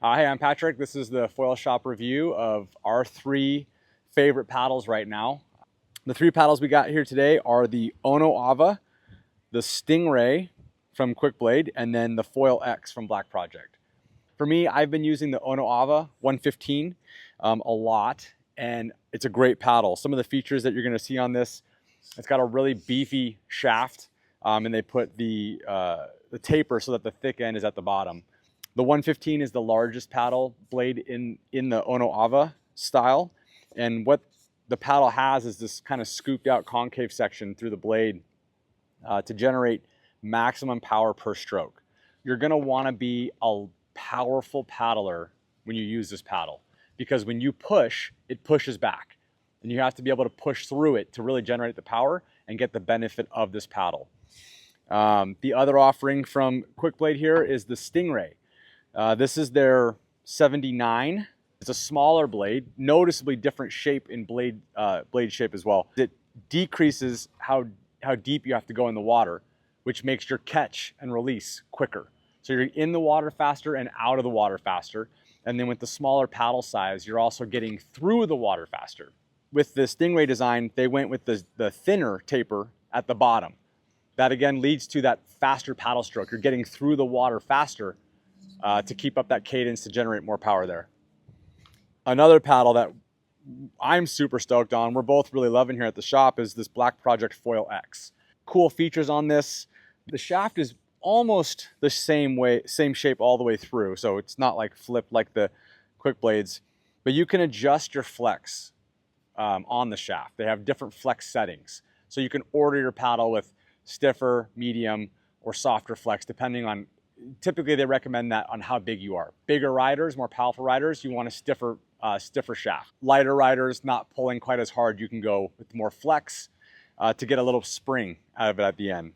Hey, I'm Patrick. This is the foil shop review of our three favorite paddles right now. The three paddles we got here today are the Ono Ava, the Stingray from Quick Blade, and then the Foil X from Black Project. For me, I've been using the Ono Ava 115 a lot, and it's a great paddle. Some of the features that you're going to see on this, it's got a really beefy shaft, and they put the taper so that the thick end is at the bottom. The 115 is the largest paddle blade in the Ono Ava style. And what the paddle has is this kind of scooped out concave section through the blade to generate maximum power per stroke. You're gonna wanna be a powerful paddler when you use this paddle, because when you push, it pushes back. And you have to be able to push through it to really generate the power and get the benefit of this paddle. The other offering from Quick Blade here is the Stingray. This is their 79. It's a smaller blade, noticeably different shape in blade shape as well. It decreases how deep you have to go in the water, which makes your catch and release quicker. So you're in the water faster and out of the water faster. And then with the smaller paddle size, you're also getting through the water faster. With the Stingray design, they went with the thinner taper at the bottom. That again leads to that faster paddle stroke. You're getting through the water faster to keep up that cadence to generate more power there. Another paddle that I'm super stoked on, we're both really loving here at the shop, is this Black Project Foil X. Cool features on this. The shaft is almost the same shape all the way through, so it's not like flipped like the Quick Blades, but you can adjust your flex on the shaft. They have different flex settings, so you can order your paddle with stiffer, medium, or softer flex depending on. Typically, they recommend that on how big you are. Bigger riders, more powerful riders, you want a stiffer shaft. Lighter riders, not pulling quite as hard, you can go with more flex to get a little spring out of it at the end.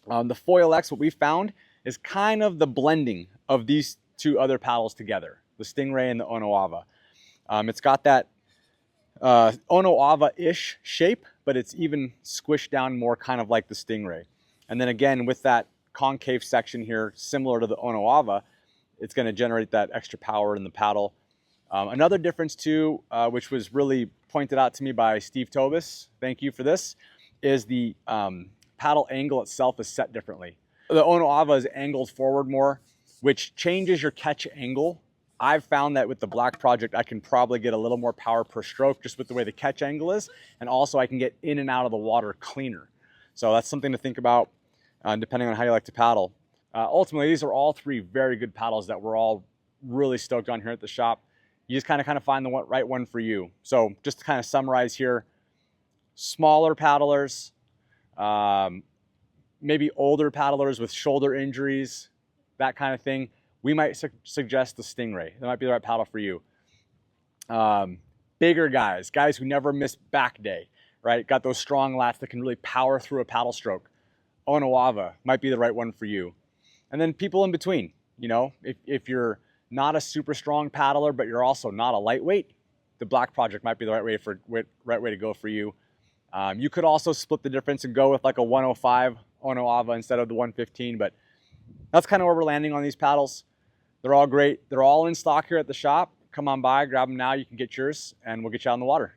The Foil X, what we found, is kind of the blending of these two other paddles together, the Stingray and the Ono Ava. It's got that Ono Ava-ish shape, but it's even squished down more kind of like the Stingray. And then again, with that concave section here, similar to the Ono Ava, it's going to generate that extra power in the paddle. Another difference too, which was really pointed out to me by Steve Tobis, thank you for this, is the paddle angle itself is set differently. The Ono Ava is angled forward more, which changes your catch angle. I've found that with the Black Project, I can probably get a little more power per stroke just with the way the catch angle is, and also I can get in and out of the water cleaner. So that's something to think about. Depending on how you like to paddle. Ultimately, these are all three very good paddles that we're all really stoked on here at the shop. You just kind of find the right one for you. So just to kind of summarize here, smaller paddlers, maybe older paddlers with shoulder injuries, that kind of thing, we might suggest the Stingray. That might be the right paddle for you. Bigger guys who never miss back day, right? Got those strong lats that can really power through a paddle stroke. Ono Ava might be the right one for you. And then people in between, you know, if you're not a super strong paddler, but you're also not a lightweight, the Black Project might be the right way to go for you. You could also split the difference and go with like a 105 Ono Ava instead of the 115, but that's kind of where we're landing on these paddles. They're all great. They're all in stock here at the shop. Come on by, grab them now. You can get yours, and we'll get you out in the water.